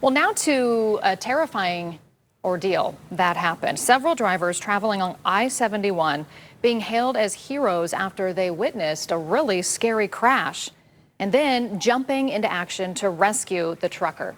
Well, now to a terrifying ordeal that happened. Several drivers traveling on I-71 being hailed as heroes after they witnessed a really scary crash and then jumping into action to rescue the trucker.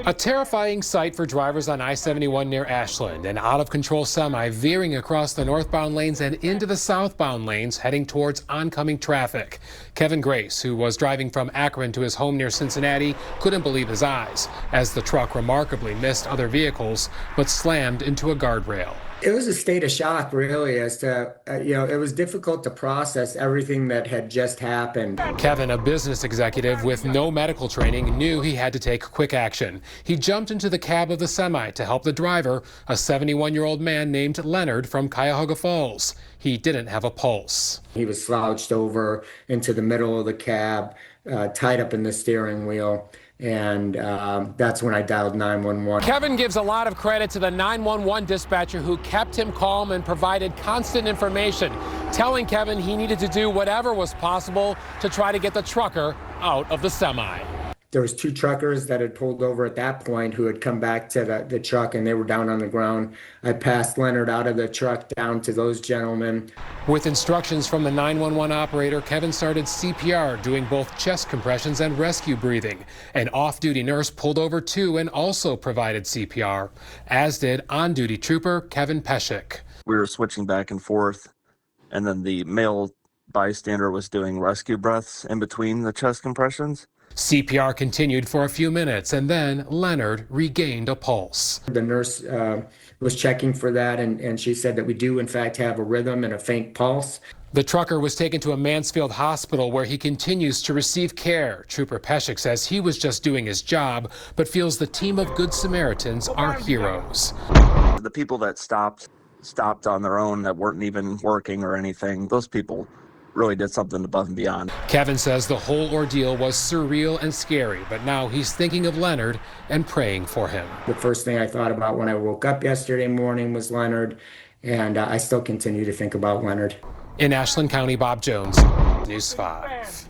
A terrifying sight for drivers on I-71 near Ashland. An out-of-control semi veering across the northbound lanes and into the southbound lanes, heading towards oncoming traffic. Kevin Grace, who was driving from Akron to his home near Cincinnati, couldn't believe his eyes as the truck remarkably missed other vehicles but slammed into a guardrail. It was a state of shock, really, as to, it was difficult to process everything that had just happened. Kevin, a business executive with no medical training, knew he had to take quick action. He jumped into the cab of the semi to help the driver, a 71-year-old man named Leonard from Cuyahoga Falls. He didn't have a pulse. He was slouched over into the middle of the cab, tied up in the steering wheel. And that's when I dialed 911. Kevin gives a lot of credit to the 911 dispatcher who kept him calm and provided constant information, telling Kevin he needed to do whatever was possible to try to get the trucker out of the semi. There was two truckers that had pulled over at that point who had come back to the truck, and they were down on the ground. I passed Leonard out of the truck down to those gentlemen. With instructions from the 911 operator, Kevin started CPR, doing both chest compressions and rescue breathing. An off-duty nurse pulled over too and also provided CPR, as did on-duty trooper Kevin Peshik. We were switching back and forth, and then the male bystander was doing rescue breaths in between the chest compressions. CPR continued for a few minutes, and then Leonard regained a pulse. The nurse was checking for that, and she said that we do, in fact, have a rhythm and a faint pulse. The trucker was taken to a Mansfield hospital where he continues to receive care. Trooper Peshik says he was just doing his job, but feels the team of Good Samaritans are heroes. The people that stopped on their own, that weren't even working or anything, those people really did something above and beyond. Kevin says the whole ordeal was surreal and scary, but now he's thinking of Leonard and praying for him. The first thing I thought about when I woke up yesterday morning was Leonard, and I still continue to think about Leonard. In Ashland County, Bob Jones, News 5.